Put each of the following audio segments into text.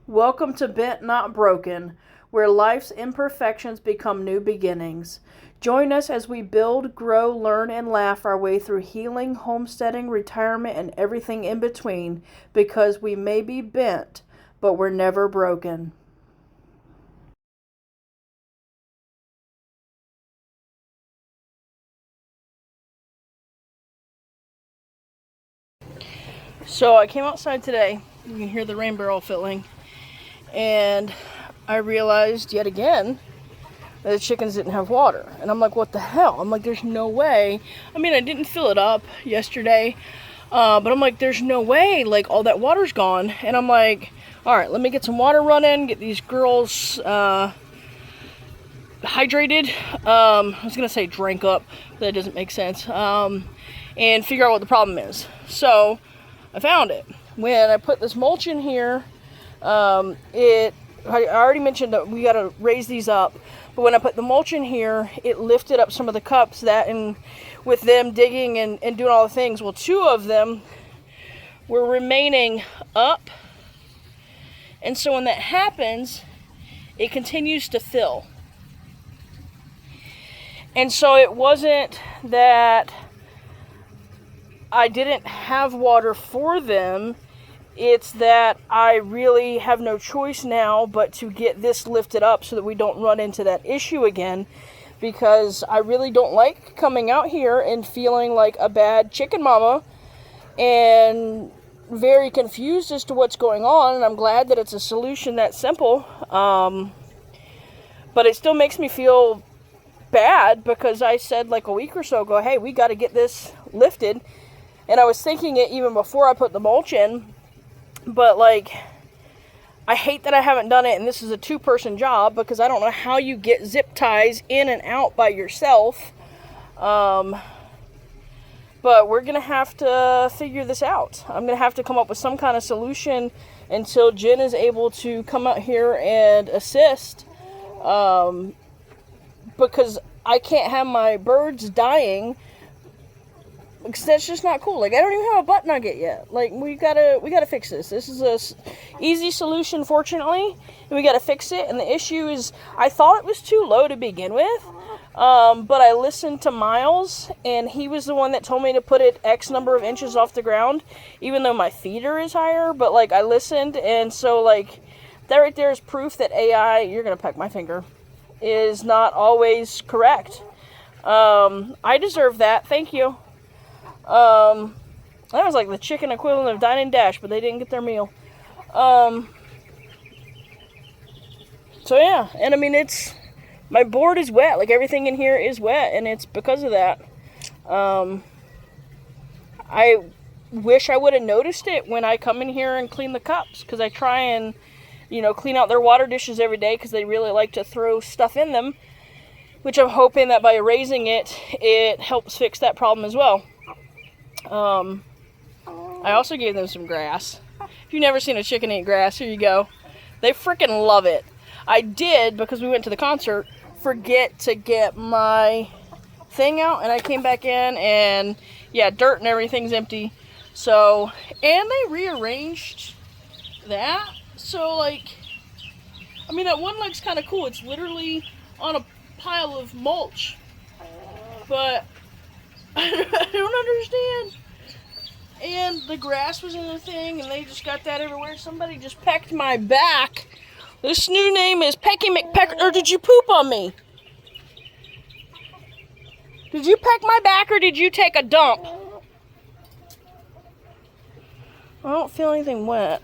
Welcome to Bent Not Broken, where life's imperfections become new beginnings. Join us as we build, grow, learn, and laugh our way through healing, homesteading, retirement, and everything in between, because we may be bent, but we're never broken. So I came outside today. You can hear the rain barrel filling. And I realized yet again that the chickens didn't have water. And I'm like, what the hell? I'm like, there's no way. I mean, I didn't fill it up yesterday. But I'm like, there's no way. Like, all that water's gone. And I'm like, all right, let me get some water running. Get these girls hydrated. I was going to say drank up. But that doesn't make sense. And figure out what the problem is. So I found it. When I put this mulch in here, I already mentioned that we got to raise these up, but when I put the mulch in here, it lifted up some of the cups and with them digging and doing all the things, well, two of them were remaining up, and so when that happens, it continues to fill. And so it wasn't that I didn't have water for them. It's that I really have no choice now but to get this lifted up so that we don't run into that issue again, because I really don't like coming out here and feeling like a bad chicken mama and very confused as to what's going on. And I'm glad that it's a solution that simple, but it still makes me feel bad because I said like a week or so ago, hey, we got to get this lifted. And I was thinking it even before I put the mulch in. But, like, I hate that I haven't done it, and this is a two-person job, because I don't know how you get zip ties in and out by yourself. But we're going to have to figure this out. I'm going to have to come up with some kind of solution until Jen is able to come out here and assist. Because I can't have my birds dying, because that's just not cool. Like, I don't even have a butt nugget yet. Like, we gotta fix this. This is a easy solution, fortunately, and we gotta fix it. And the issue is, I thought it was too low to begin with, but I listened to Miles, and he was the one that told me to put it X number of inches off the ground, even though my feeder is higher. But, like, I listened, and so, like, that right there is proof that AI, you're gonna peck my finger, is not always correct. I deserve that. Thank you. That was like the chicken equivalent of Dine and Dash, but they didn't get their meal. So yeah, and I mean, my board is wet, like everything in here is wet, and it's because of that. I wish I would have noticed it when I come in here and clean the cups, because I try and, clean out their water dishes every day, because they really like to throw stuff in them, which I'm hoping that by raising it helps fix that problem as well. I also gave them some grass. If you've never seen a chicken eat grass, here you go. They freaking love it. I did, because we went to the concert, forget to get my thing out, and I came back in, and yeah, dirt and everything's empty. So, and they rearranged that, so like, I mean, that one leg's kind of cool. It's literally on a pile of mulch, but I don't understand. And the grass was in the thing, and they just got that everywhere. Somebody just pecked my back. This new name is Pecky McPecker. Or did you poop on me? Did you peck my back, or did you take a dump? I don't feel anything wet.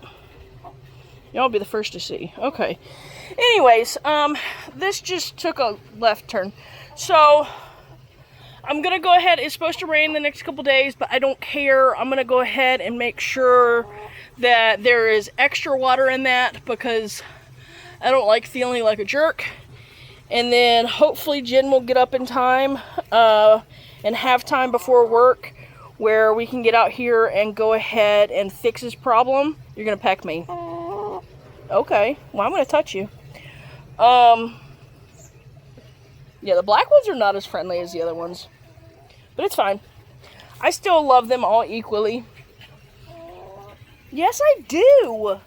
Y'all be the first to see. Okay. Anyways, this just took a left turn. So I'm going to go ahead. It's supposed to rain the next couple days, but I don't care. I'm going to go ahead and make sure that there is extra water in that, because I don't like feeling like a jerk. And then hopefully Jen will get up in time and have time before work where we can get out here and go ahead and fix this problem. You're going to peck me. Okay. Well, I'm going to touch you. Yeah, the black ones are not as friendly as the other ones. But it's fine. I still love them all equally. Yes, I do.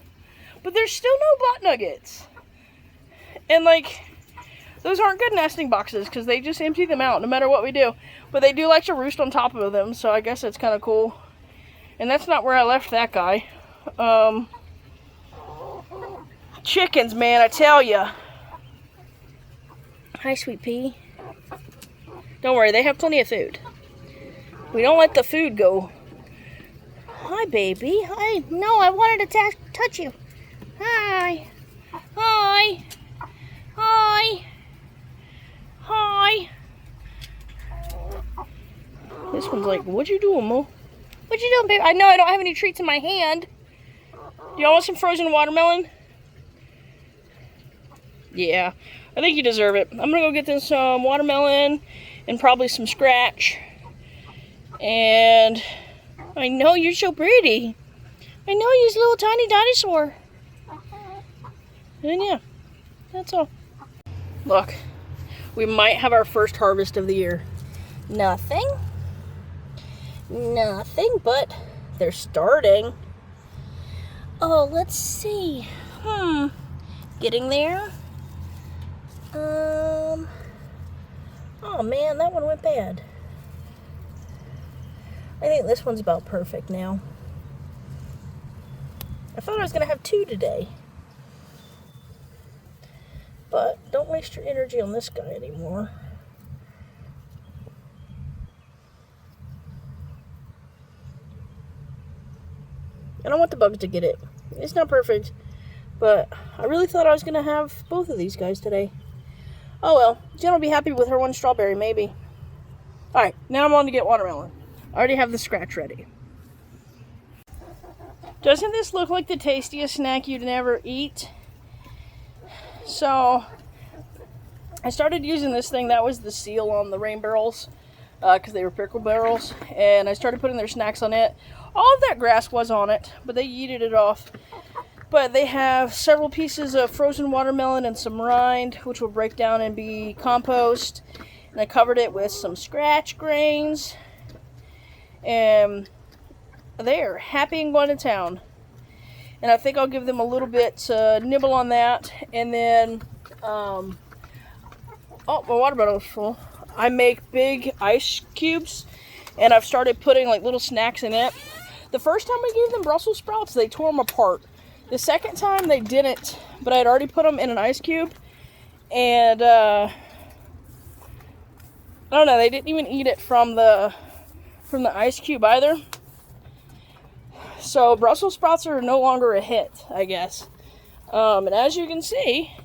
but there's still no butt nuggets. And like, those aren't good nesting boxes because they just empty them out no matter what we do. But they do like to roost on top of them, so I guess it's kind of cool. And that's not where I left that guy. Chickens, man, I tell ya. Hi, sweet pea. Don't worry, they have plenty of food. We don't let the food go. Hi, baby. Hi. No, I wanted to touch you. Hi. Hi. Hi. Hi. This one's like, what you doing, Mo? What you doing, baby? I know I don't have any treats in my hand. Do y'all want some frozen watermelon? Yeah, I think you deserve it. I'm gonna go get them some watermelon and probably some scratch. And I know you're so pretty. I know you're a little tiny dinosaur. And yeah, that's all. Look, we might have our first harvest of the year. Nothing, but they're starting. Oh, let's see. Getting there. Oh man, that one went bad. I think this one's about perfect now. I thought I was gonna have 2 today. But don't waste your energy on this guy anymore. I don't want the bugs to get it. It's not perfect, but I really thought I was gonna have both of these guys today. Oh well, Jen will be happy with her one strawberry, maybe. Alright, now I'm on to get watermelon. I already have the scratch ready. Doesn't this look like the tastiest snack you'd never eat? So, I started using this thing. That was the seal on the rain barrels, because they were pickle barrels. And I started putting their snacks on it. All of that grass was on it, but they yeeted it off. But they have several pieces of frozen watermelon and some rind, which will break down and be compost. And I covered it with some scratch grains. And they're happy and going to town. And I think I'll give them a little bit to nibble on that. And then, oh, my water bottle's full. I make big ice cubes. And I've started putting like little snacks in it. The first time I gave them Brussels sprouts, they tore them apart. The second time they didn't, but I had already put them in an ice cube. And, I don't know, they didn't even eat it from the ice cube either. So Brussels sprouts are no longer a hit, I guess. And as you can see,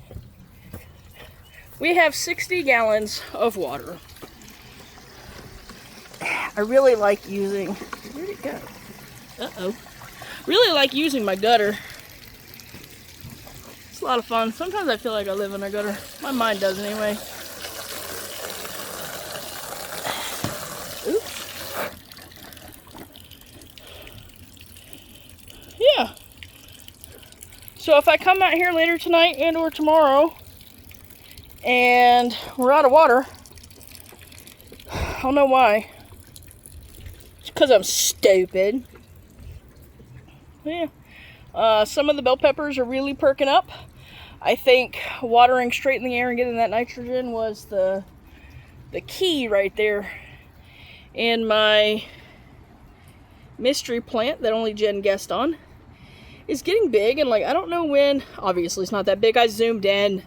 we have 60 gallons of water. I really like using, where'd it go? Uh-oh. Really like using my gutter. It's a lot of fun. Sometimes I feel like I live in a gutter. My mind does anyway. Oops. Yeah. So if I come out here later tonight and or tomorrow and we're out of water, I don't know why. It's because I'm stupid. Yeah. Some of the bell peppers are really perking up. I think watering straight in the air and getting that nitrogen was the key right there. And my mystery plant that only Jen guessed on is getting big, and like I don't know when. Obviously it's not that big. I zoomed in.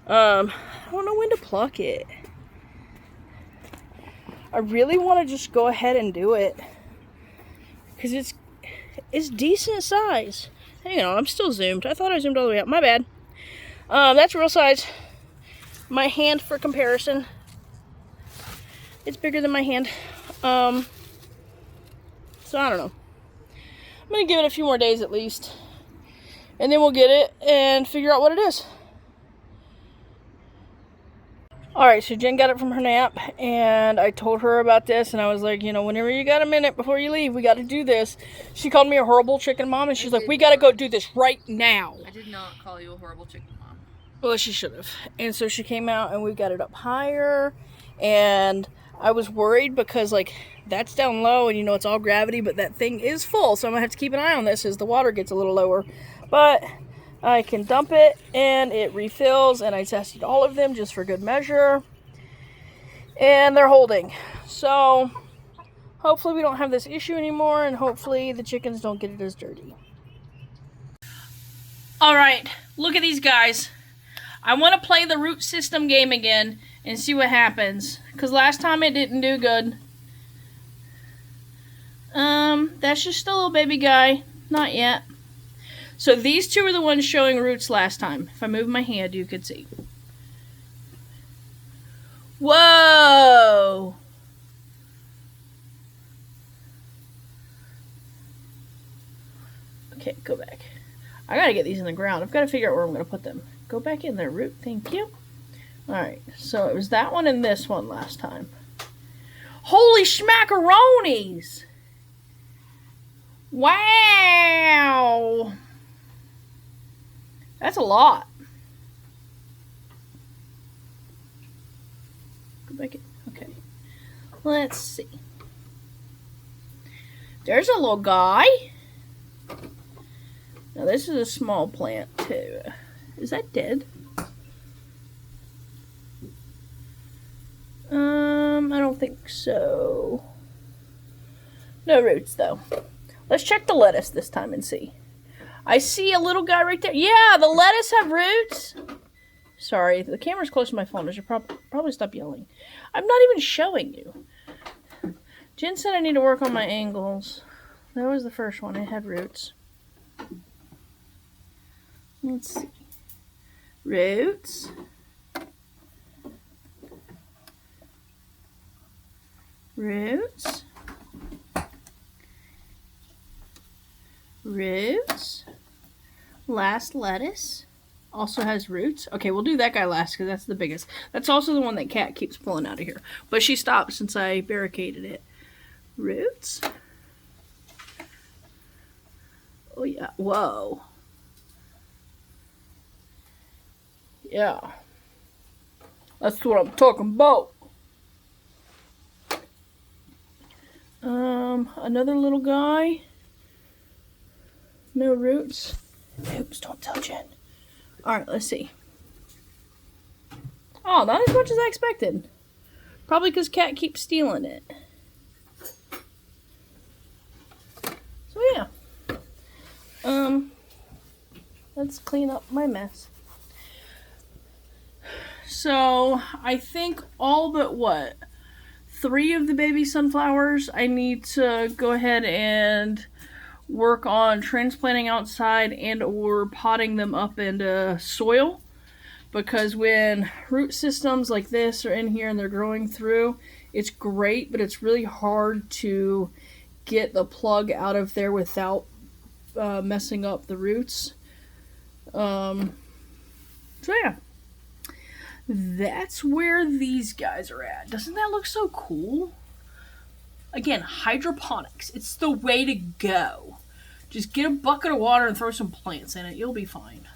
I don't know when to pluck it. I really want to just go ahead and do it because it's decent size. Hang on, I'm still zoomed. I thought I zoomed all the way up. My bad. That's real size. My hand for comparison. It's bigger than my hand. So I don't know. I'm going to give it a few more days at least. And then we'll get it and figure out what it is. Alright, so Jen got it from her nap, and I told her about this, and I was like, you know, whenever you got a minute before you leave, we got to do this. She called me a horrible chicken mom, and she's like, we got to go do this right now. I did not call you a horrible chicken mom. Well, she should have. And so she came out, and we got it up higher, and I was worried because, like, that's down low, and you know, it's all gravity, but that thing is full, so I'm going to have to keep an eye on this as the water gets a little lower. But I can dump it and it refills, and I tested all of them just for good measure. And they're holding. So hopefully we don't have this issue anymore, and hopefully the chickens don't get it as dirty. Alright, look at these guys. I want to play the root system game again and see what happens. Because last time it didn't do good. That's just a little baby guy. Not yet. So these two are the ones showing roots last time. If I move my hand, you could see. Whoa! Okay, go back. I gotta get these in the ground. I've got to figure out where I'm gonna put them. Go back in there, root. Thank you. Alright, so it was that one and this one last time. Holy schmackaronis! Wow! That's a lot. Go back in. Okay. Let's see. There's a little guy. Now this is a small plant too. Is that dead? I don't think so. No roots though. Let's check the lettuce this time and see. I see a little guy right there. Yeah, the lettuce have roots. Sorry, the camera's close to my phone. I should probably stop yelling. I'm not even showing you. Jen said I need to work on my angles. That was the first one. It had roots. Let's see. Roots. Roots. Roots. Last lettuce. Also has roots. Okay, we'll do that guy last because that's the biggest. That's also the one that Cat keeps pulling out of here. But she stopped since I barricaded it. Roots. Oh yeah. Whoa. Yeah. That's what I'm talking about. Another little guy. No roots. Oops, don't tell Jen. Alright, let's see. Oh, not as much as I expected. Probably because Cat keeps stealing it. So yeah. Let's clean up my mess. So, I think all but what? 3 of the baby sunflowers I need to go ahead and work on transplanting outside and or potting them up into soil, because when root systems like this are in here and they're growing through, it's great, but it's really hard to get the plug out of there without messing up the roots. So yeah, that's where these guys are at. Doesn't that look so cool? Again, hydroponics. It's the way to go. Just get a bucket of water and throw some plants in it. You'll be fine.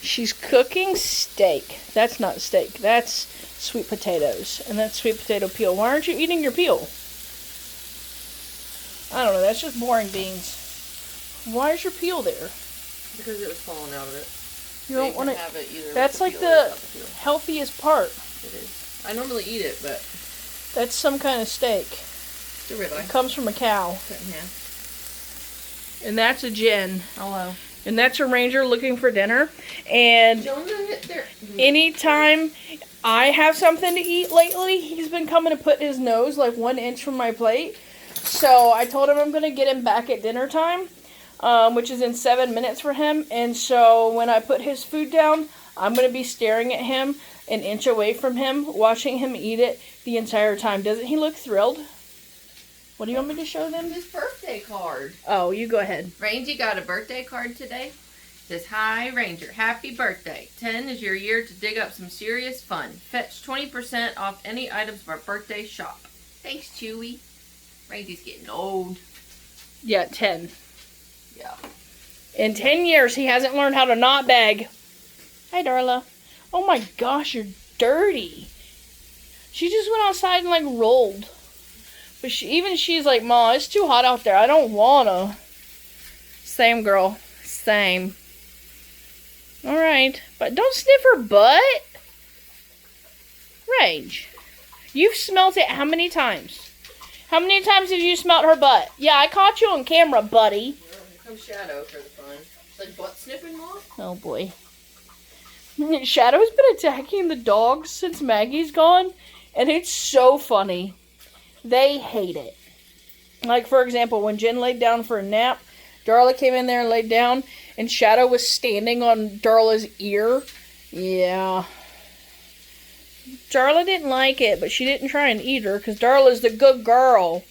She's cooking steak. That's not steak. That's sweet potatoes. And that's sweet potato peel. Why aren't you eating your peel? I don't know. That's just boring beans. Why is your peel there? Because it was falling out of it. You don't want to have it either. That's like peel the healthiest part. It is. I normally eat it, but That's some kind of steak. it's a ribeye. It comes from a cow. Cut in half. And that's a Jen. Hello. And that's a Ranger looking for dinner. And anytime I have something to eat lately, he's been coming to put his nose like 1 inch from my plate. So I told him I'm going to get him back at dinner time, which is in 7 minutes for him. And so when I put his food down, I'm going to be staring at him 1 inch away from him, watching him eat it the entire time. Doesn't he look thrilled? What do you want me to show them? His birthday card. Oh, you go ahead. Rangy got a birthday card today. It says, "Hi, Ranger. Happy birthday. 10 is your year to dig up some serious fun. Fetch 20% off any items of our birthday shop. Thanks, Chewy." Rangy's getting old. Yeah, 10. Yeah. In 10 years, he hasn't learned how to not beg. Hi, Darla. Oh my gosh, you're dirty. She just went outside and, like, rolled. But she's like, "Ma, it's too hot out there. I don't wanna." Same, girl. Same. Alright. But don't sniff her butt. Range. You've smelt it how many times? How many times have you smelt her butt? Yeah, I caught you on camera, buddy. Here comes Shadow for the fun. It's like butt sniffing, Mom? Oh, boy. Shadow's been attacking the dogs since Maggie's gone, and it's so funny. They hate it. Like, for example, when Jen laid down for a nap, Darla came in there and laid down, and Shadow was standing on Darla's ear. Yeah. Darla didn't like it, but she didn't try and eat her, because Darla's the good girl.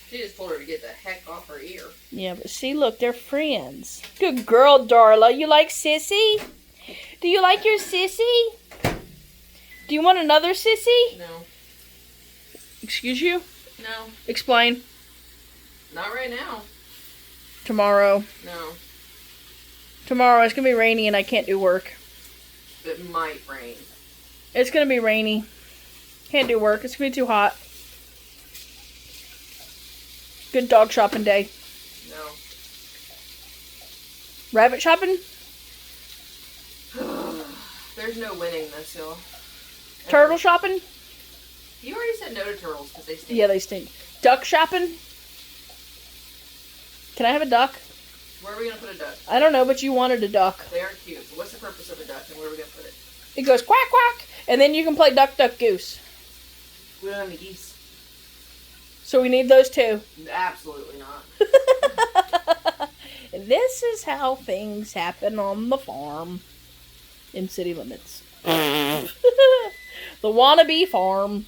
She just told her to get the heck off her ear. Yeah, but see, look, they're friends. Good girl, Darla. You like Sissy? Do you like your Sissy? Do you want another Sissy? No. Excuse you? No. Explain. Not right now. Tomorrow. No. Tomorrow, it's going to be rainy and I can't do work. It might rain. It's going to be rainy. Can't do work. It's going to be too hot. Good dog shopping day. No. Rabbit shopping? There's no winning this, y'all. Turtle shopping? You already said no to turtles because they stink. Yeah, they stink. Duck shopping? Can I have a duck? Where are we going to put a duck? I don't know, but you wanted a duck. They are cute. So what's the purpose of a duck and where are we going to put it? It goes quack, quack, and then you can play duck, duck, goose. We don't have any geese. So we need those two. Absolutely not. This is how things happen on the farm. In city limits. The wannabe farm.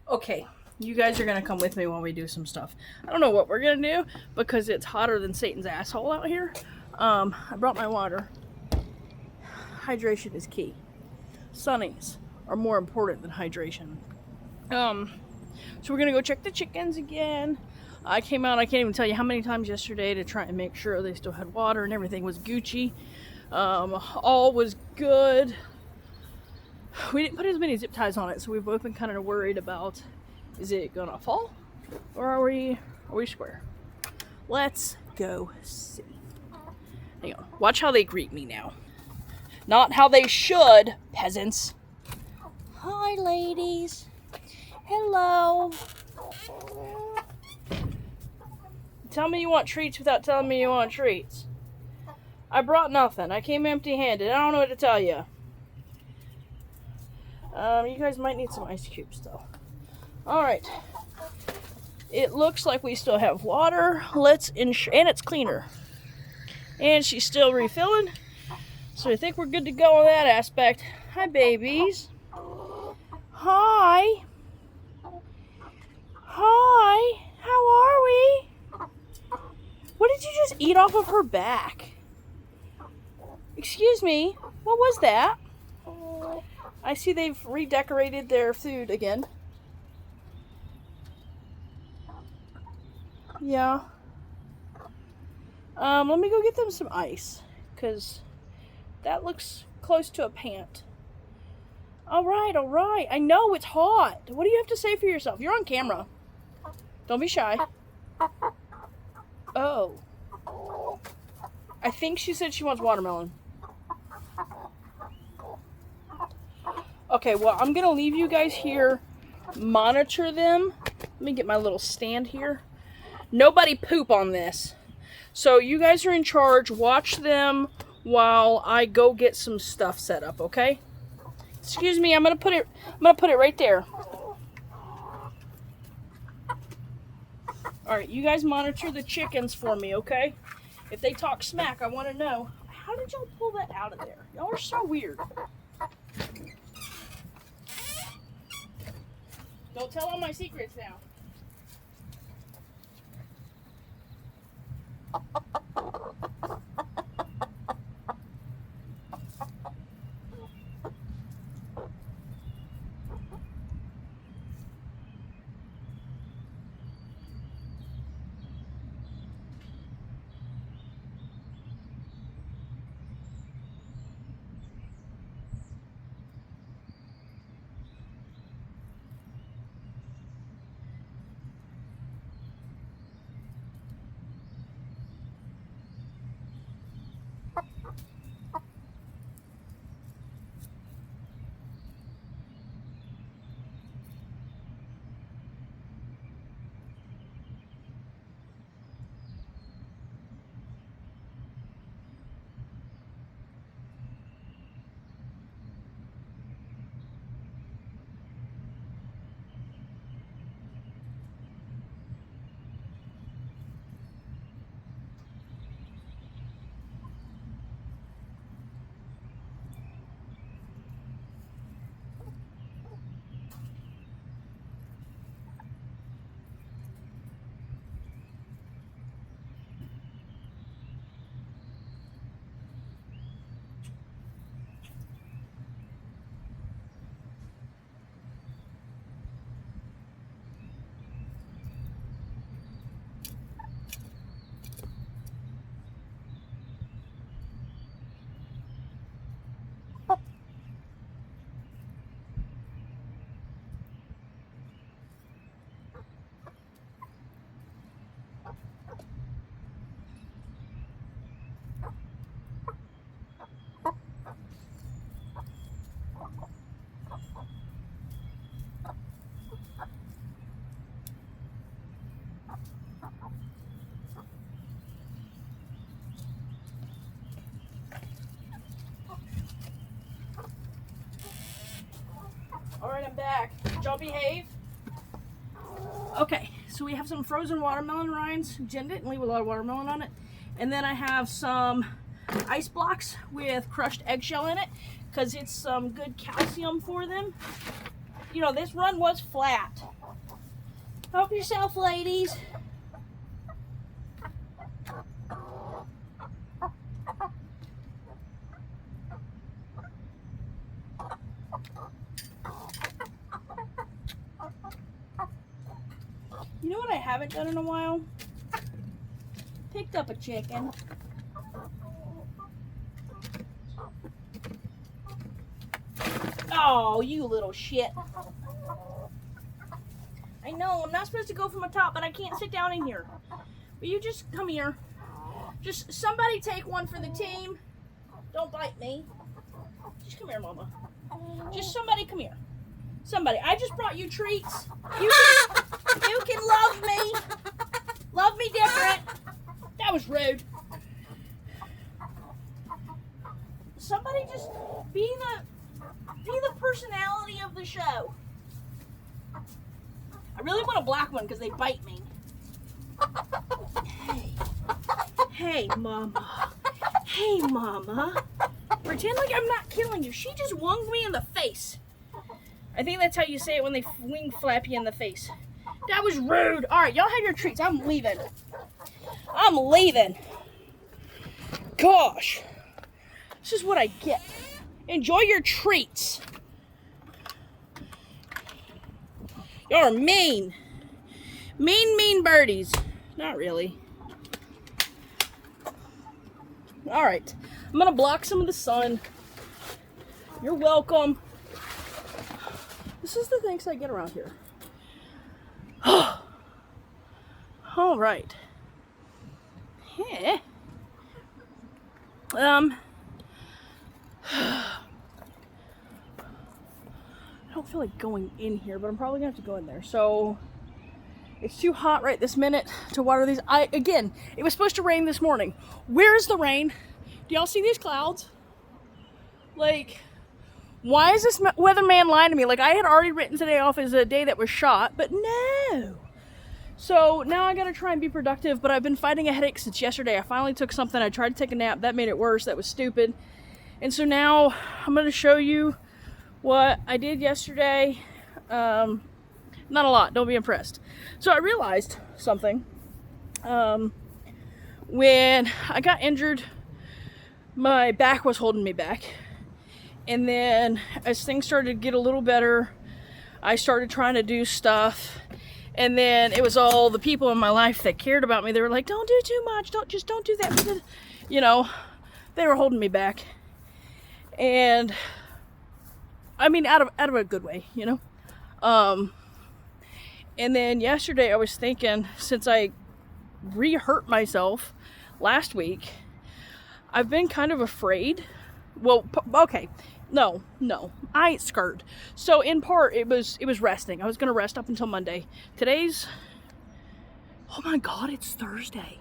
Okay, you guys are going to come with me while we do some stuff. I don't know what we're going to do because it's hotter than Satan's asshole out here. I brought my water. Hydration is key. Sunnies are more important than hydration. So we're going to go check the chickens again. I came out, I can't even tell you how many times yesterday to try and make sure they still had water and everything was Gucci. All was good. We didn't put as many zip ties on it, so we've both been kind of worried about, is it gonna fall? Or are we square? Let's go see. Hang on. Watch how they greet me now. Not how they should, peasants. Hi, ladies. Hello. Tell me you want treats without telling me you want treats. I brought nothing. I came empty-handed. I don't know what to tell you. You guys might need some ice cubes, though. Alright. It looks like we still have water. Let's ensure... And it's cleaner. And she's still refilling. So I think we're good to go on that aspect. Hi, babies. Hi. Hi. How are we? What did you just eat off of her back? Excuse me. What was that? I see they've redecorated their food again. Yeah. Let me go get them some ice. Because that looks close to a pant. Alright, alright. I know it's hot. What do you have to say for yourself? You're on camera. Don't be shy. Oh. I think she said she wants watermelon. Okay, well, I'm going to leave you guys here. Monitor them. Let me get my little stand here. Nobody poop on this. So you guys are in charge. Watch them while I go get some stuff set up, okay? Excuse me, I'm going to put it right there. Alright, you guys monitor the chickens for me, okay? If they talk smack, I want to know. How did y'all pull that out of there? Y'all are so weird. Don't tell all my secrets now. y'all behave? Okay, so we have some frozen watermelon rinds. Jen didn't leave a lot of watermelon on it. And then I have some ice blocks with crushed eggshell in it because it's some good calcium for them. You know, this run was flat. Help yourself, ladies. You know what I haven't done in a while? Picked up a chicken. Oh, you little shit. I know, I'm not supposed to go from the top, but I can't sit down in here. Will you just come here? Just somebody take one for the team. Don't bite me. Just come here, Mama. Just somebody come here. Somebody. I just brought you treats. You can love me. Love me different. That was rude. Somebody just be the personality of the show. I really want a black one because they bite me. Hey, Mama. Hey, Mama. Pretend like I'm not killing you. She just wunged me in the face. I think that's how you say it when they wing flap you in the face. That was rude. All right, y'all have your treats. I'm leaving. I'm leaving. Gosh. This is what I get. Enjoy your treats. Y'all are mean. Mean birdies. Not really. All right. I'm going to block some of the sun. You're welcome. This is the things I get around here. All right. Yeah. I don't feel like going in here, but I'm probably gonna have to go in there. So it's too hot right this minute to water these. Again, it was supposed to rain this morning. Where's the rain? Do y'all see these clouds? Like, why is this weatherman lying to me? Like, I had already written today off as a day that was shot, but no. So now I gotta try and be productive, but I've been fighting a headache since yesterday. I finally took something. I tried to take a nap. That made it worse. That was stupid. And so now I'm gonna show you what I did yesterday. Not a lot. Don't be impressed. So I realized something. When I got injured, my back was holding me back. And then as things started to get a little better, I started trying to do stuff. And then it was all the people in my life that cared about me. They were like, don't do too much. Don't do that. You know, they were holding me back. And I mean, out of a good way, you know? And then yesterday I was thinking, since I re-hurt myself last week, I've been kind of afraid. Well, okay. No, I ain't scared. So in part, it was resting. I was gonna rest up until Monday. Today's, oh my God, it's Thursday.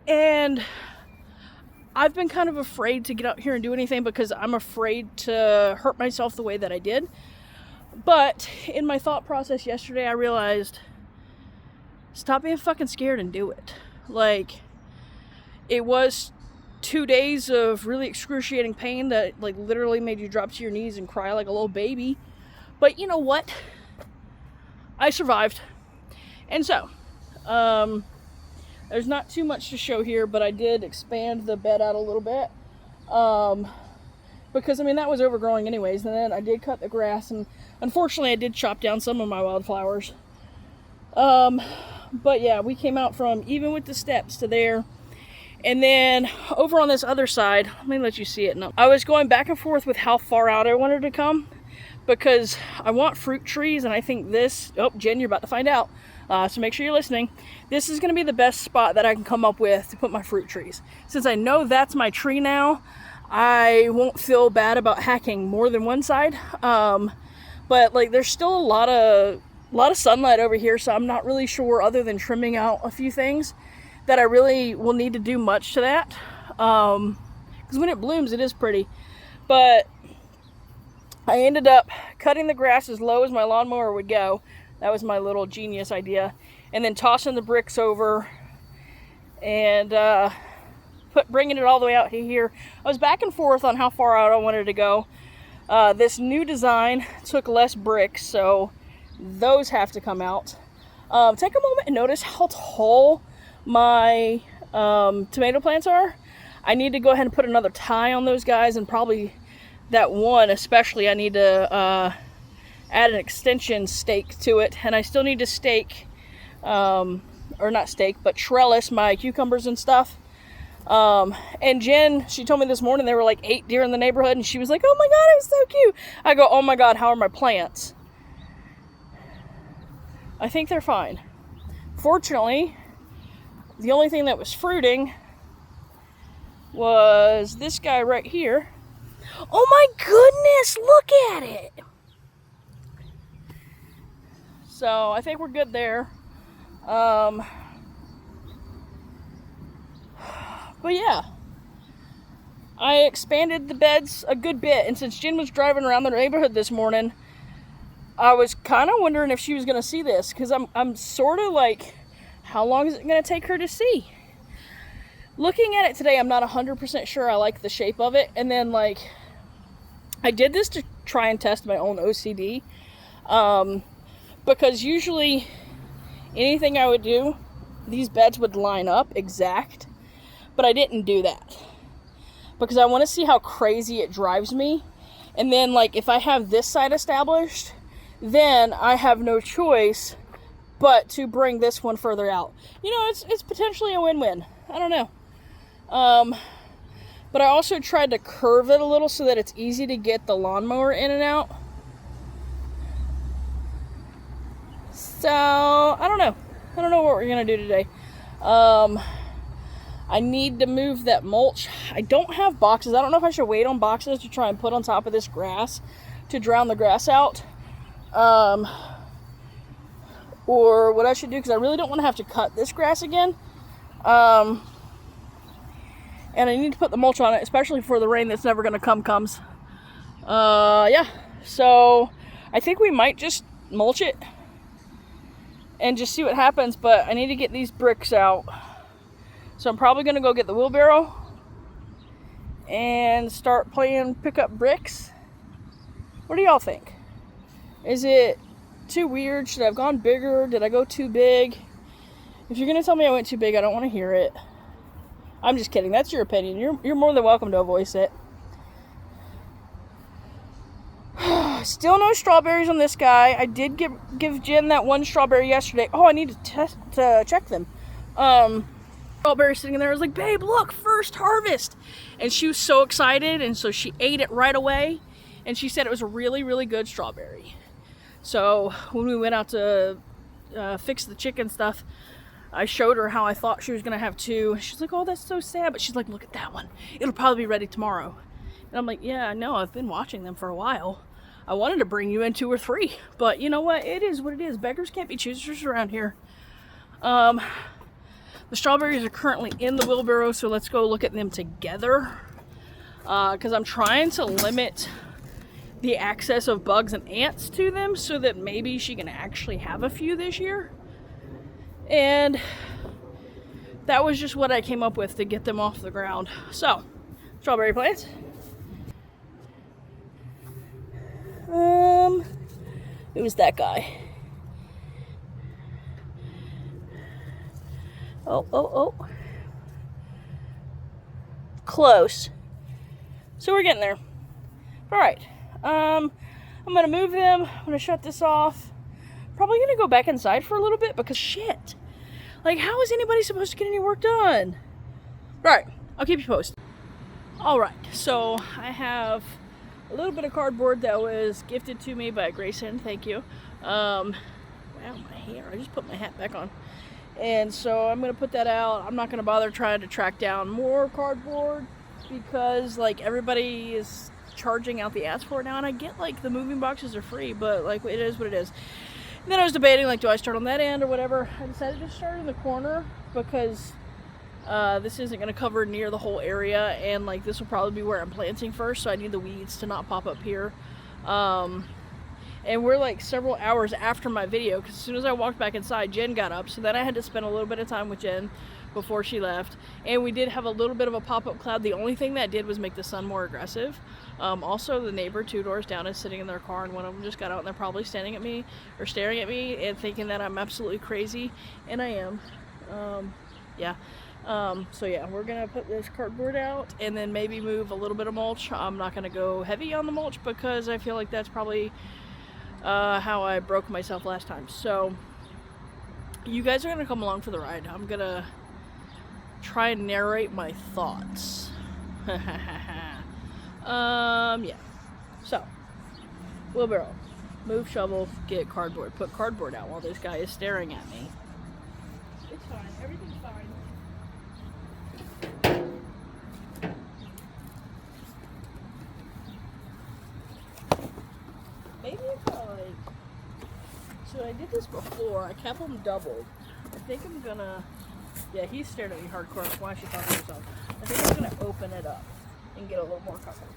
And I've been kind of afraid to get out here and do anything because I'm afraid to hurt myself the way that I did. But in my thought process yesterday, I realized, stop being fucking scared and do it. Like, it was 2 days of really excruciating pain that like literally made you drop to your knees and cry like a little baby. But you know what? I survived. And so, there's not too much to show here, but I did expand the bed out a little bit. Because I mean, that was overgrowing anyways. And then I did cut the grass, and unfortunately I did chop down some of my wildflowers. But yeah, we came out from even with the steps to there. And then over on this other side, let me let you see it. No, I was going back and forth with how far out I wanted to come because I want fruit trees, and I think this, oh, Jen, you're about to find out. So make sure you're listening. This is going to be the best spot that I can come up with to put my fruit trees. Since I know that's my tree now, I won't feel bad about hacking more than one side. But like, there's still a lot of sunlight over here, so I'm not really sure, other than trimming out a few things, that I really will need to do much to that. Because when it blooms, it is pretty. But I ended up cutting the grass as low as my lawnmower would go. That was my little genius idea. And then tossing the bricks over and bringing it all the way out here. I was back and forth on how far out I wanted to go. This new design took less bricks, so those have to come out. Take a moment and notice how tall my tomato plants are. I need to go ahead and put another tie on those guys, and probably that one especially I need to add an extension stake to it. And I still need to stake, or not stake, but trellis my cucumbers and stuff. And Jen, she told me this morning there were like 8 deer in the neighborhood, and she was like, oh my god, it was so cute. I go, oh my god, how are my plants? I think they're fine. Fortunately, the only thing that was fruiting was this guy right here. Oh my goodness, look at it. So I think we're good there. But yeah, I expanded the beds a good bit, and since Jen was driving around the neighborhood this morning, I was kind of wondering if she was going to see this, because I'm sort of like, how long is it going to take her to see? Looking at it today, I'm not 100% sure I like the shape of it. And then, like, I did this to try and test my own OCD, because usually anything I would do, these beds would line up exact, but I didn't do that because I want to see how crazy it drives me. And then, like, if I have this side established, then I have no choice but to bring this one further out. You know, it's potentially a win-win. I don't know. But I also tried to curve it a little so that it's easy to get the lawnmower in and out. So, I don't know. I don't know what we're going to do today. I need to move that mulch. I don't have boxes. I don't know if I should wait on boxes to try and put on top of this grass to drown the grass out. Or what I should do, because I really don't want to have to cut this grass again. And I need to put the mulch on it, especially for the rain that's never going to comes. Yeah. So I think we might just mulch it and just see what happens, but I need to get these bricks out. So I'm probably going to go get the wheelbarrow and start playing pick up bricks. What do y'all think? Is it too weird? Should I have gone bigger? Did I go too big? If you're going to tell me I went too big, I don't want to hear it. I'm just kidding. That's your opinion. You're more than welcome to voice it. Still no strawberries on this guy. I did give Jen that one strawberry yesterday. Oh, I need to check them. Strawberry sitting in there. I was like, babe, look, first harvest. And she was so excited, and so she ate it right away. And she said it was a really, really good strawberry. So when we went out to fix the chicken stuff, I showed her how I thought she was going to have 2. She's like, oh, that's so sad. But she's like, look at that one. It'll probably be ready tomorrow. And I'm like, yeah, I know. I've been watching them for a while. I wanted to bring you in 2 or 3. But you know what? It is what it is. Beggars can't be choosers around here. The strawberries are currently in the wheelbarrow, so let's go look at them together. Because I'm trying to limit the access of bugs and ants to them so that maybe she can actually have a few this year. And that was just what I came up with to get them off the ground. So, strawberry plants. It was that guy. Oh. Close. So we're getting there. Alright. I'm going to move them. I'm going to shut this off. Probably going to go back inside for a little bit because shit. Like, how is anybody supposed to get any work done? Alright. I'll keep you posted. Alright. So I have a little bit of cardboard that was gifted to me by Grayson. Thank you. Wow, my hair. I just put my hat back on. And so I'm going to put that out. I'm not going to bother trying to track down more cardboard because, like, everybody is charging out the ass for it now. And I get, like, the moving boxes are free, but, like, it is what it is. And then I was debating, like, do I start on that end or whatever? I decided to start in the corner because this isn't going to cover near the whole area. And, like, this will probably be where I'm planting first, so I need the weeds to not pop up here. And we're like several hours after my video, because as soon as I walked back inside, Jen got up. So then I had to spend a little bit of time with Jen before she left. And we did have a little bit of a pop-up cloud. The only thing that did was make the sun more aggressive. Also, the neighbor 2 doors down is sitting in their car, and one of them just got out, and they're probably standing at me or staring at me and thinking that I'm absolutely crazy. And I am. Yeah. So yeah, we're gonna put this cardboard out and then maybe move a little bit of mulch. I'm not gonna go heavy on the mulch because I feel like that's probably how I broke myself last time. So you guys are gonna come along for the ride. I'm gonna try and narrate my thoughts. Yeah. So, wheelbarrow, move shovel, get cardboard, put cardboard out while this guy is staring at me. It's fine. Everything's fine. Maybe if so I did this before. I kept them doubled. I think I'm gonna, yeah, he stared at me hardcore. Why she talking to herself? I think I'm gonna open it up and get a little more coverage.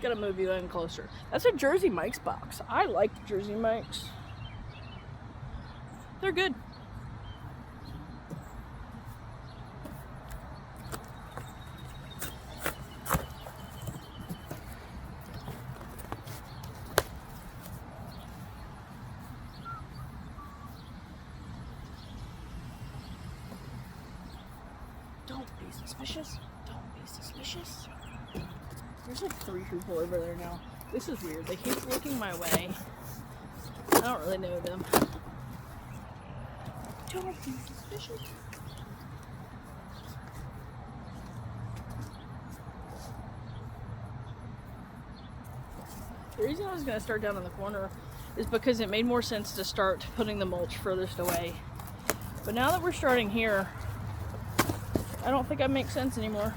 Gotta move you in closer. That's a Jersey Mike's box. I like the Jersey Mike's. They're good. Don't be suspicious. Don't be suspicious. There's like 3 people over there now. This is weird. They keep looking my way. I don't really know them. Don't be suspicious. The reason I was going to start down in the corner is because it made more sense to start putting the mulch furthest away. But now that we're starting here, I don't think that makes sense anymore.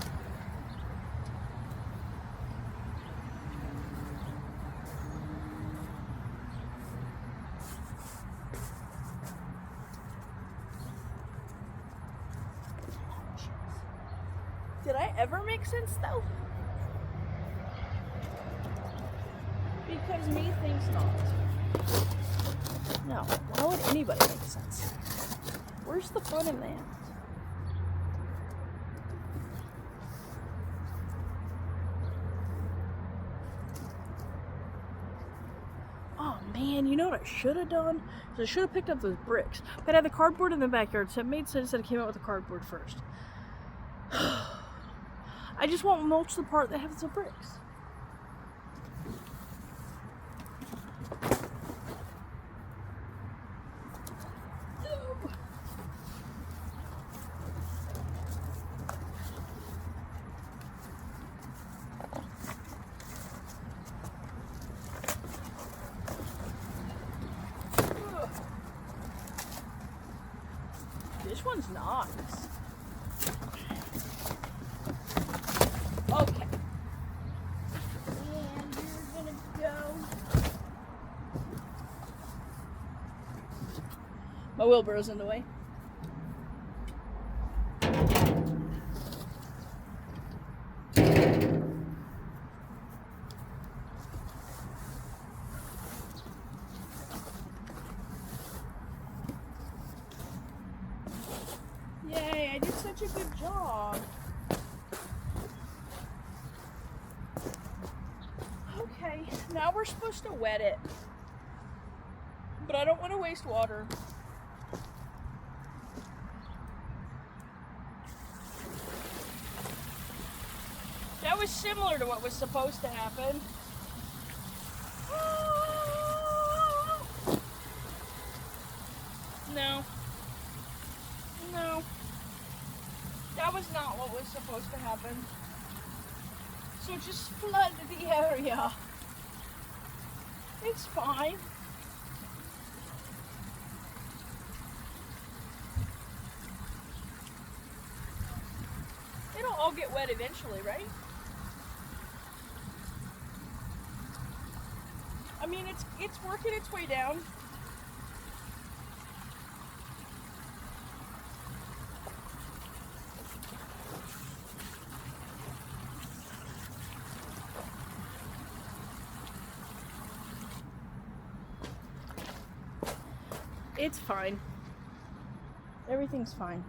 Did I ever make sense though? Because me thinks not. No, why would anybody make sense? Where's the fun in that? Oh man, you know what I should have done? I should have picked up those bricks. But I had the cardboard in the backyard, so it made sense that I came out with the cardboard first. I just won't mulch the part that has the bricks. This one's nice. Okay. And you're gonna go. My wheelbarrow's in the way. Yay, I did such a good job. Okay, now we're supposed to wet it. But I don't want to waste water. That was similar to what was supposed to happen. No. No. That was not what was supposed to happen. So just flood the area. It's fine. It'll all get wet eventually, right? I mean, it's working its way down. It's fine. Everything's fine.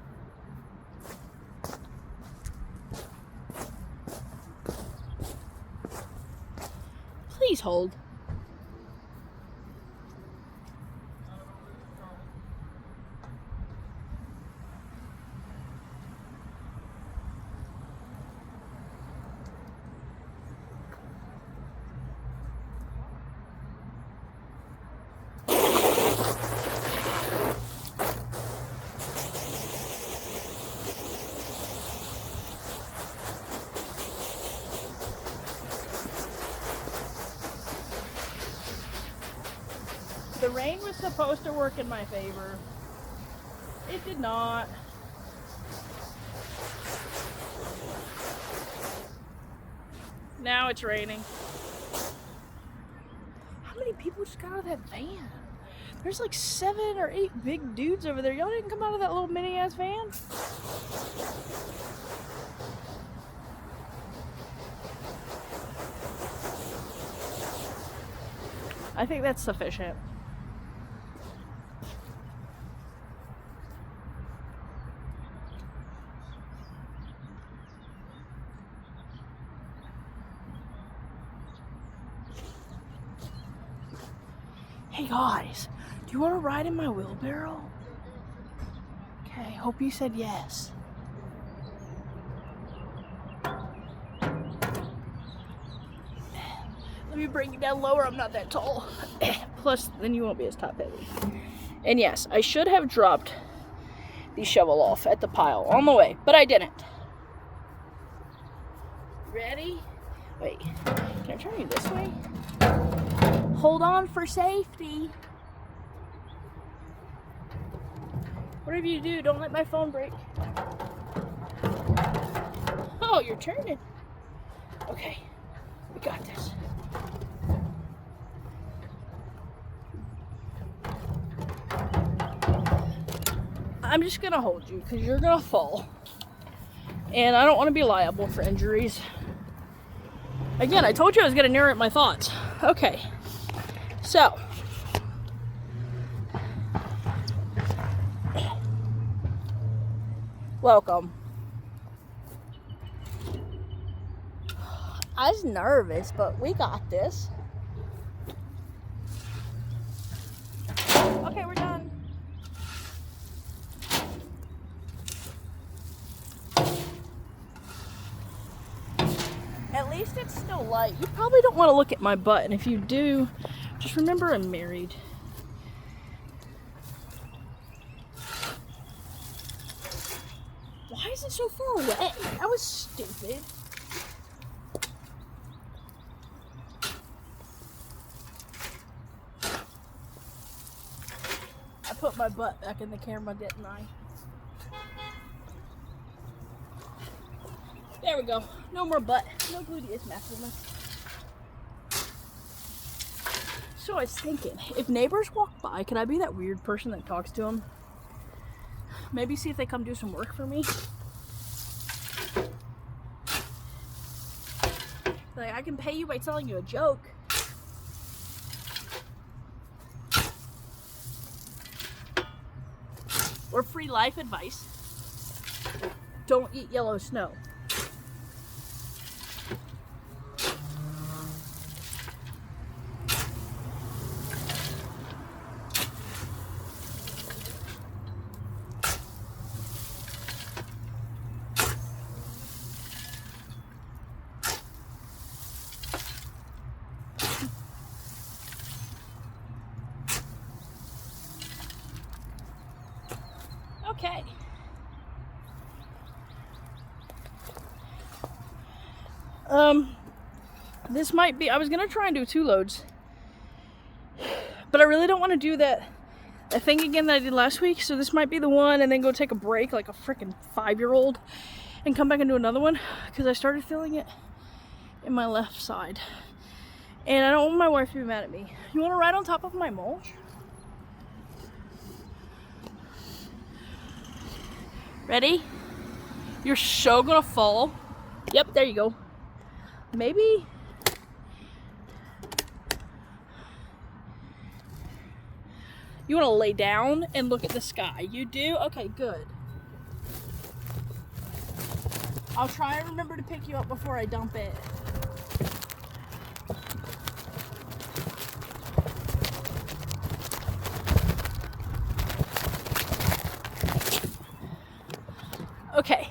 Please hold. The rain was supposed to work in my favor. It did not. Now it's raining. How many people just got out of that van? There's like 7 or 8 big dudes over there. Y'all didn't come out of that little mini ass van? I think that's sufficient. Hey guys, do you want to ride in my wheelbarrow? Okay, hope you said yes. Let me bring you down lower, I'm not that tall. Plus, then you won't be as top heavy. And yes, I should have dropped the shovel off at the pile on the way, but I didn't. Ready? Wait, can I turn you this way? Hold on for safety. Whatever you do, don't let my phone break. Oh, you're turning. Okay, we got this. I'm just gonna hold you because you're gonna fall. And I don't want to be liable for injuries. Again, I told you I was gonna narrate my thoughts. Okay. So, welcome. I was nervous, but we got this. Okay, we're done. At least it's still light. You probably don't want to look at my butt, and if you do, just remember I'm married. Why is it so far away? That was stupid. I put my butt back in the camera, didn't I? There we go. No more butt. No gluteus maximus. So I was thinking, if neighbors walk by, could I be that weird person that talks to them? Maybe see if they come do some work for me. Like, I can pay you by telling you a joke. Or free life advice. Don't eat yellow snow. Okay. This might be, I was gonna try and do 2 loads, but I really don't want to do that thing again that I did last week, so this might be the one, and then go take a break like a freaking 5-year-old and come back and do another one, because I started feeling it in my left side. And I don't want my wife to be mad at me. You want to ride on top of my mulch? Ready? You're so gonna fall. Yep, there you go. Maybe. You want to lay down and look at the sky. You do? Okay, good. I'll try and remember to pick you up before I dump it. Okay.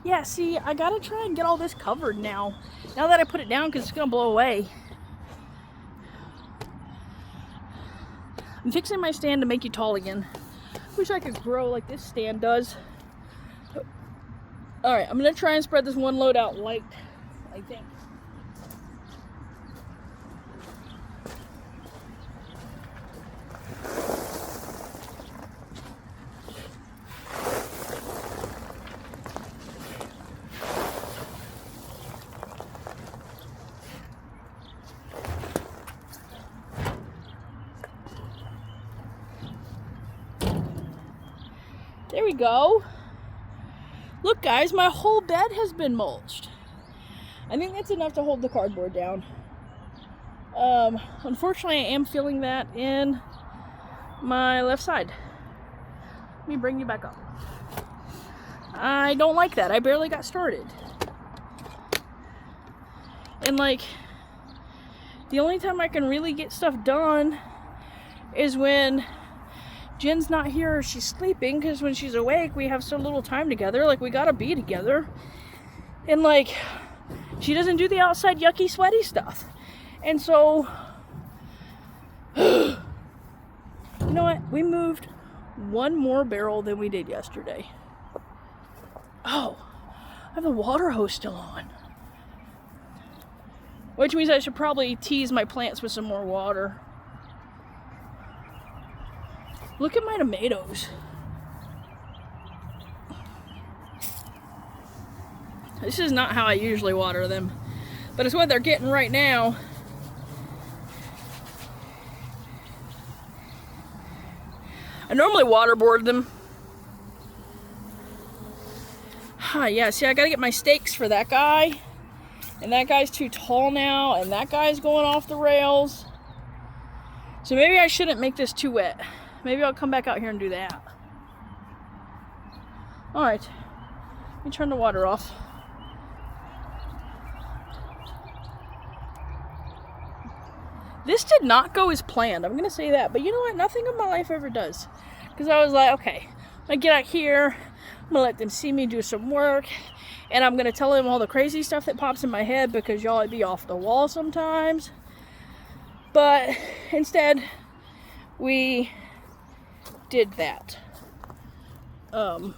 Yeah, see, I gotta try and get all this covered now. Now that I put it down, because it's gonna blow away. I'm fixing my stand to make you tall again. Wish I could grow like this stand does. Alright, I'm gonna try and spread this one load out light, I think. There we go. Look guys, my whole bed has been mulched. I think that's enough to hold the cardboard down. Unfortunately, I am feeling that in my left side. Let me bring you back up. I don't like that. I barely got started. And like, the only time I can really get stuff done is when Jen's not here or she's sleeping, because when she's awake we have so little time together. Like, we gotta be together. And like, she doesn't do the outside yucky sweaty stuff. And so you know what, we moved one more barrel than we did yesterday. Oh, I have the water hose still on, which means I should probably tease my plants with some more water. Look at my tomatoes. This is not how I usually water them, but it's what they're getting right now. I normally waterboard them. Yeah, see, I gotta get my stakes for that guy. And that guy's too tall now, and that guy's going off the rails. So maybe I shouldn't make this too wet. Maybe I'll come back out here and do that. Alright, let me turn the water off. This did not go as planned, I'm gonna say that. But you know what? Nothing in my life ever does. Because I was like, okay, I'm gonna get out here, I'm gonna let them see me do some work, and I'm gonna tell them all the crazy stuff that pops in my head, because y'all be off the wall sometimes. But instead, we did that. I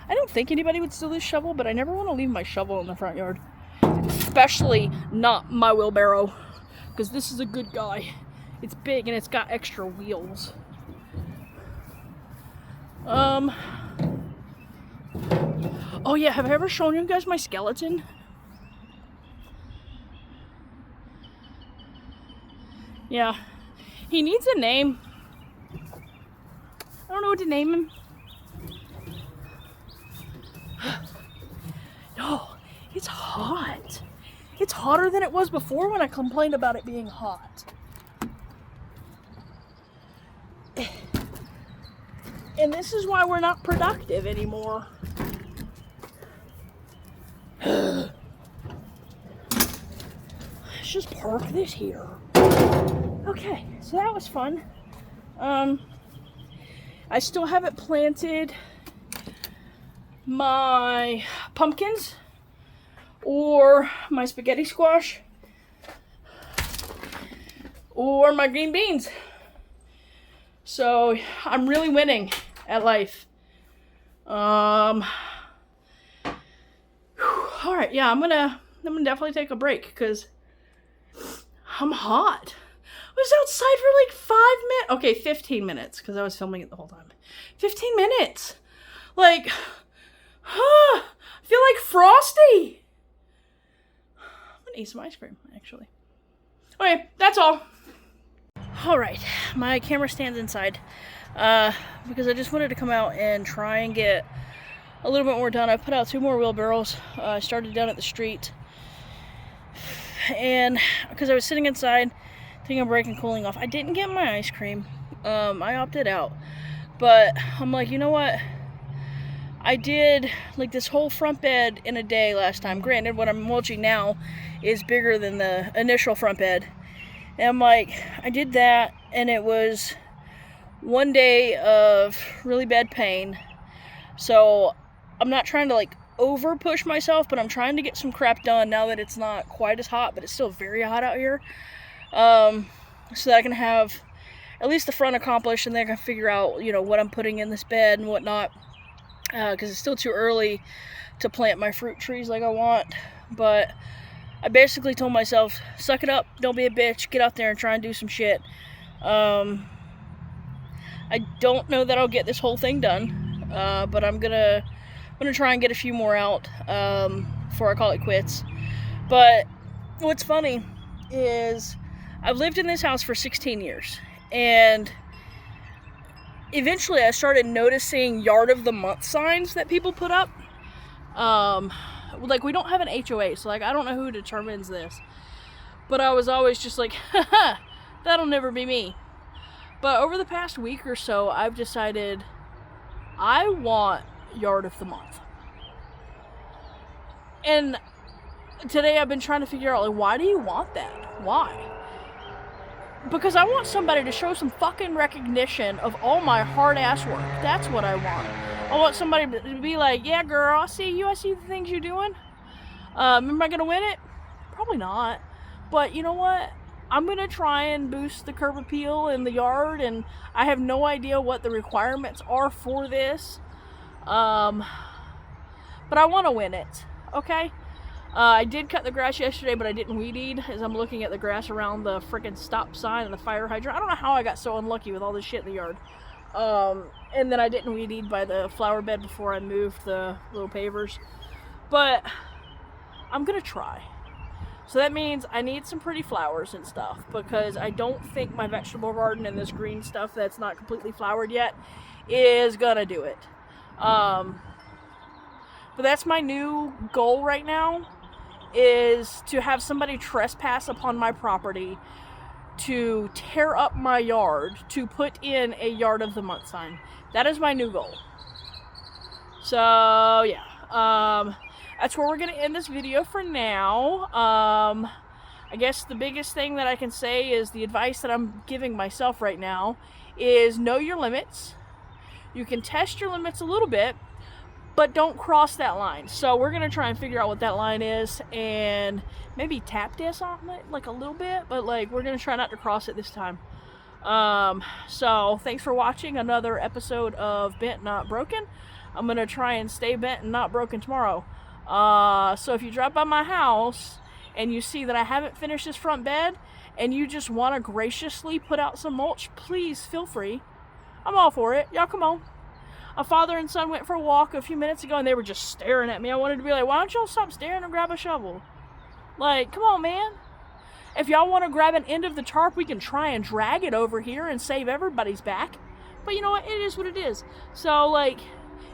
don't think anybody would steal this shovel, but I never want to leave my shovel in the front yard. Especially not my wheelbarrow, because this is a good guy. It's big and it's got extra wheels. Oh yeah, have I ever shown you guys my skeleton? Yeah, he needs a name. I don't know what to name him. No, it's hot. It's hotter than it was before when I complained about it being hot. And this is why we're not productive anymore. Let's just park this here. Okay, so that was fun. I still haven't planted my pumpkins or my spaghetti squash or my green beans. So I'm really winning at life. All right, yeah, I'm gonna definitely take a break because I'm hot. I was outside for like 5 minutes. Okay, 15 minutes because I was filming it the whole time. 15 minutes. Like, I feel like Frosty. eat some ice cream, actually. Okay, that's all. Alright, my camera stands inside. Because I just wanted to come out and try and get a little bit more done. I put out 2 more wheelbarrows. I started down at the street. And because I was sitting inside, taking a break and cooling off, I didn't get my ice cream. I opted out. But I'm like, you know what? I did like this whole front bed in a day last time. Granted, what I'm mulching now is bigger than the initial front bed. And I'm like, I did that, and it was 1 day of really bad pain. So I'm not trying to like over push myself, but I'm trying to get some crap done now that it's not quite as hot, but it's still very hot out here. So that I can have at least the front accomplished, and then I can figure out, you know, what I'm putting in this bed and whatnot. Because it's still too early to plant my fruit trees like I want. But I basically told myself, suck it up, don't be a bitch, get out there and try and do some shit. I don't know that I'll get this whole thing done, but I'm gonna try and get a few more out before I call it quits. But what's funny is I've lived in this house for 16 years, and eventually I started noticing yard of the month signs that people put up. Like, we don't have an HOA, so like I don't know who determines this, but I was always just like, haha, that'll never be me. But over the past week or so, I've decided I want yard of the month. And today I've been trying to figure out, like, why do you want that? Why? Because I want somebody to show some fucking recognition of all my hard ass work. That's what I want. I want somebody to be like, yeah, girl, I see you. I see the things you're doing. Am I going to win it? Probably not. But you know what? I'm going to try and boost the curb appeal in the yard, and I have no idea what the requirements are for this. But I want to win it. Okay? I did cut the grass yesterday, but I didn't weed eat, as I'm looking at the grass around the freaking stop sign and the fire hydrant. I don't know how I got so unlucky with all this shit in the yard. And then I didn't weed eat by the flower bed before I moved the little pavers. But I'm gonna try. So that means I need some pretty flowers and stuff, because I don't think my vegetable garden and this green stuff that's not completely flowered yet is gonna do it. But that's my new goal right now, is to have somebody trespass upon my property to tear up my yard to put in a yard of the month sign. That is my new goal. So yeah, that's where we're gonna end this video for now. I guess the biggest thing that I can say is the advice that I'm giving myself right now is know your limits. You can test your limits a little bit, but don't cross that line. So we're gonna try and figure out what that line is, and maybe tap dance on it like a little bit, but like we're gonna try not to cross it this time. So thanks for watching another episode of Bent Not Broken. I'm gonna try and stay bent and not broken tomorrow. So if you drop by my house and you see that I haven't finished this front bed and you just want to graciously put out some mulch, please feel free. I'm all for it. Y'all come on. A father and son went for a walk a few minutes ago and they were just staring at me. I wanted to be like, why don't y'all stop staring and grab a shovel? Like, come on, man. If y'all want to grab an end of the tarp, we can try and drag it over here and save everybody's back. But you know what? It is what it is. So, like,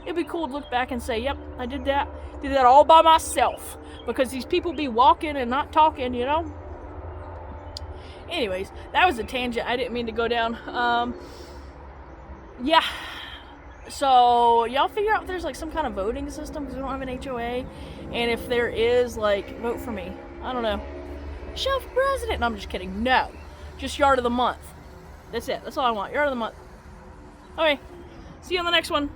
it'd be cool to look back and say, yep, I did that. Did that all by myself. Because these people be walking and not talking, you know? Anyways, that was a tangent I didn't mean to go down. Yeah. So, y'all figure out if there's, like, some kind of voting system, because we don't have an HOA. And if there is, like, vote for me. I don't know. Show for president. No, I'm just kidding. No. Just yard of the month. That's it. That's all I want. Yard of the month. Okay. See you on the next one.